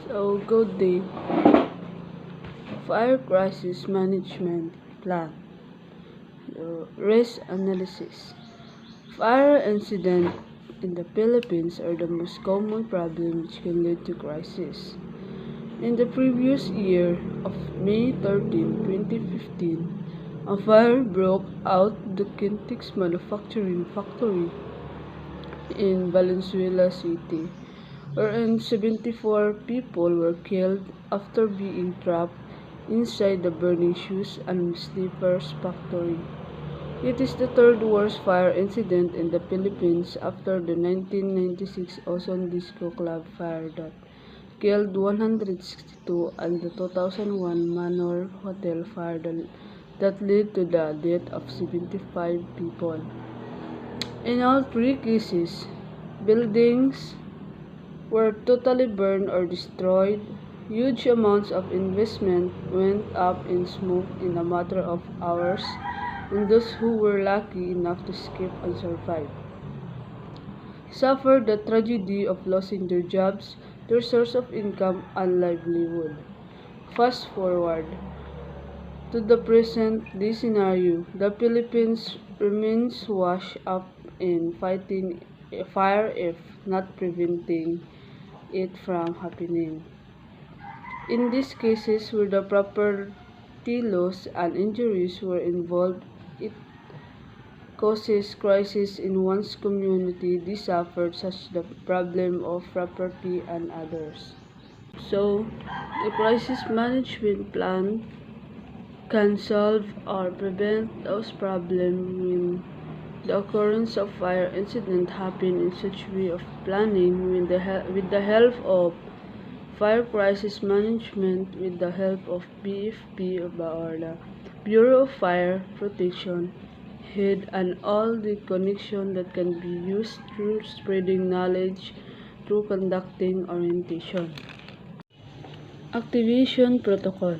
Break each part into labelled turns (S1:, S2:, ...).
S1: So, good day. Fire Crisis Management Plan. Risk Analysis. Fire incidents in the Philippines are the most common problem which can lead to crisis. In the previous year of May 13, 2015, a fire broke out the Kintix manufacturing factory in Valenzuela City, wherein 74 people were killed after being trapped inside the burning shoes and slippers factory. It is the third worst fire incident in the Philippines after the 1996 Ozone Disco Club fire that killed 162 and the 2001 Manor Hotel fire that led to the death of 75 people. In all three cases, buildings were totally burned or destroyed. Huge amounts of investment went up in smoke in a matter of hours, and those who were lucky enough to escape and survive suffered the tragedy of losing their jobs, their source of income, and livelihood. Fast forward to the present day scenario, the Philippines remains washed up in fighting a fire if not preventing it from happening. In these cases where the property loss and injuries were involved, it causes crisis in one's community. This suffered such the problem of property and others. So, the crisis management plan can solve or prevent those problems when the occurrence of fire incident happen in such way of planning with the help of fire crisis management, with the help of BFP or the Bureau of Fire Protection head, and all the connection that can be used through spreading knowledge through conducting orientation. Activation protocol.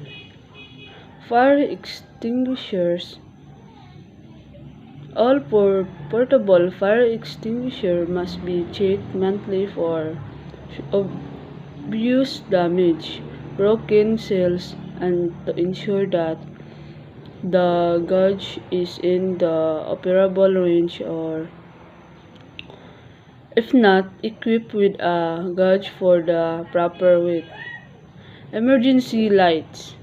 S1: Fire extinguishers. All portable fire extinguishers must be checked monthly for obvious damage, broken seals, and to ensure that the gauge is in the operable range, or if not, equipped with a gauge for the proper weight. Emergency lights.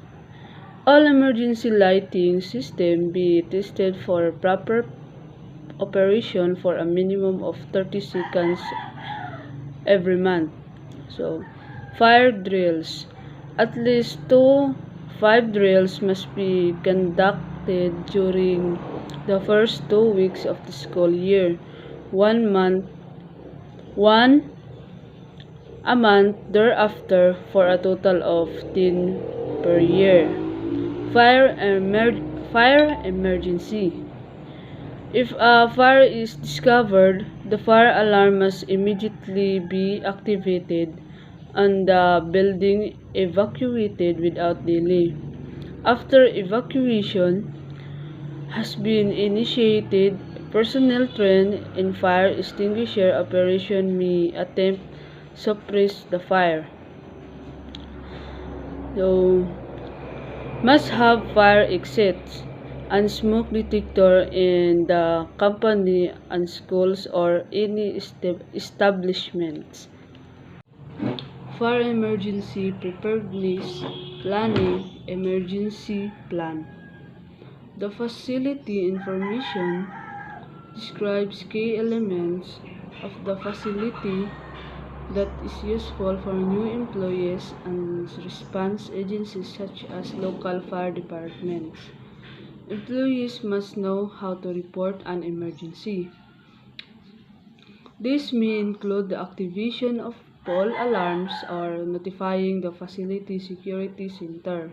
S1: All emergency lighting systems be tested for proper operation for a minimum of 30 seconds every month. So, fire drills. At least 5 drills must be conducted during the first 2 weeks of the school year. 1 month, one a month thereafter, for a total of 10 per year. Fire emergency. If a fire is discovered, the fire alarm must immediately be activated and the building evacuated without delay. After evacuation has been initiated, personnel trained in fire extinguisher operation may attempt suppress the fire. So, must have fire exits and smoke detector in the company and schools or any establishments. Fire emergency preparedness planning. Emergency plan. The facility information describes key elements of the facility that is useful for new employees and response agencies such as local fire departments. Employees must know how to report an emergency. This may include the activation of false alarms or notifying the facility security center.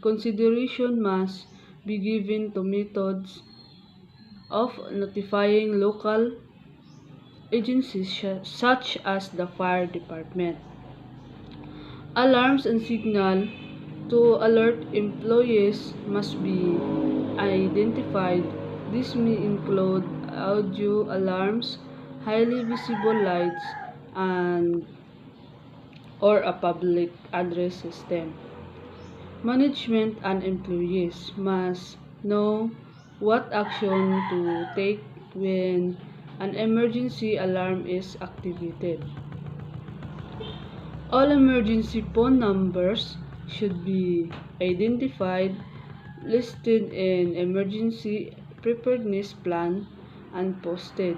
S1: Consideration must be given to methods of notifying local agencies such as the fire department. Alarms and signal to alert employees must be identified. This may include audio alarms, highly visible lights, and or a public address system. Management and employees must know what action to take when an emergency alarm is activated. All emergency phone numbers should be identified, listed in emergency preparedness plan, and posted.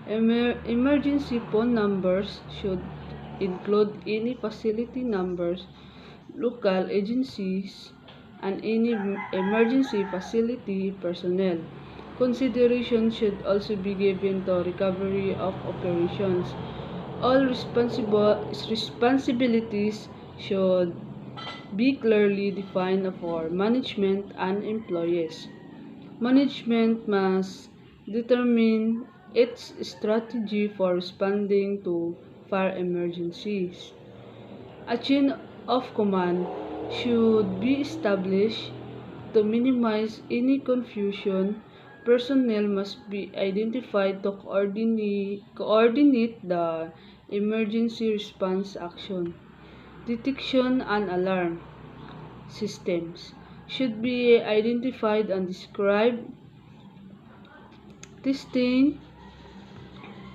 S1: Emergency phone numbers should include any facility numbers, local agencies, and any emergency facility personnel. Consideration should also be given to recovery of operations. All responsibilities should be clearly defined for management and employees. Management must determine its strategy for responding to fire emergencies. A chain of command should be established to minimize any confusion. Personnel must be identified to coordinate the emergency response action. Detection and alarm systems should be identified and described. Testing,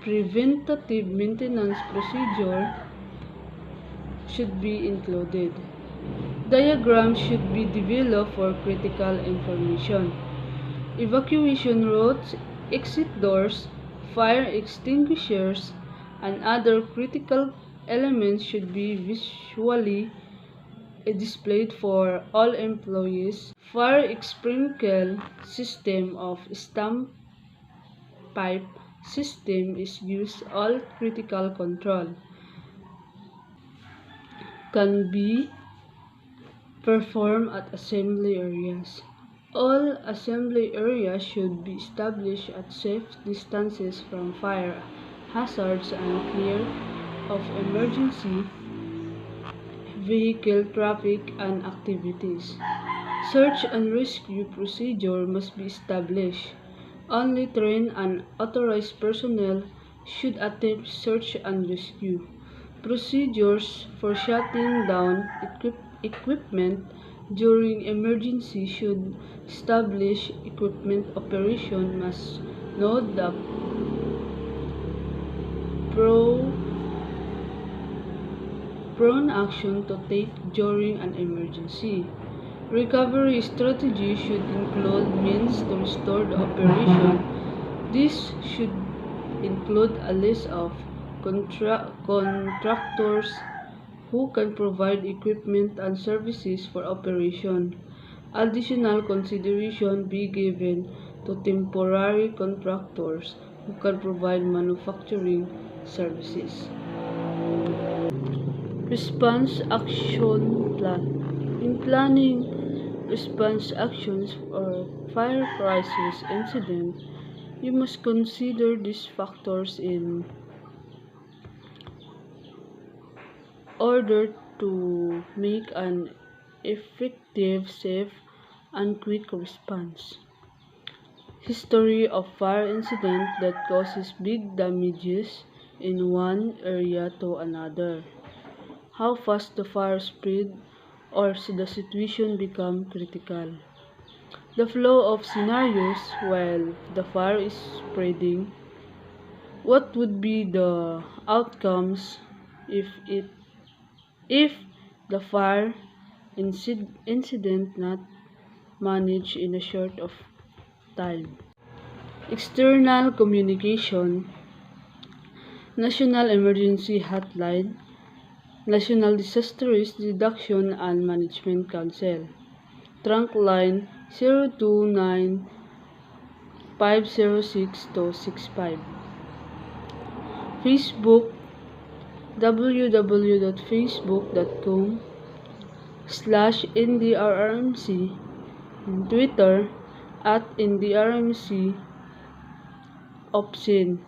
S1: preventative maintenance procedure should be included. Diagrams should be developed for critical information. Evacuation routes, exit doors, fire extinguishers, and other critical elements should be visually displayed for all employees. Fire sprinkler system of stamp pipe system is used. All critical control can be performed at assembly areas. All assembly areas should be established at safe distances from fire hazards and clear of emergency vehicle traffic and activities. Search and rescue procedure must be established. Only trained and authorized personnel should attempt search and rescue. Procedures for shutting down equipment during emergency should establish. Equipment operation must know the prone action to take during an emergency. Recovery strategy should include means to restore the operation. This should include a list of contractors who can provide equipment and services for operation. Additional consideration be given to temporary contractors who can provide manufacturing services. Response Action Plan. In planning response actions for fire crisis incident, you must consider these factors in order to make an effective, safe, and quick response. History of fire incident that causes big damages in one area to another. How fast the fire spread or the situation become critical. The flow of scenarios while the fire is spreading. What would be the outcomes if the fire incident not managed in a short of time? External communication, National Emergency Hotline, National Disaster Risk Reduction and Management Council, trunk line 029 506 265. Facebook, www.facebook.com/ndrrmc, Twitter @ndrrmc, Opsin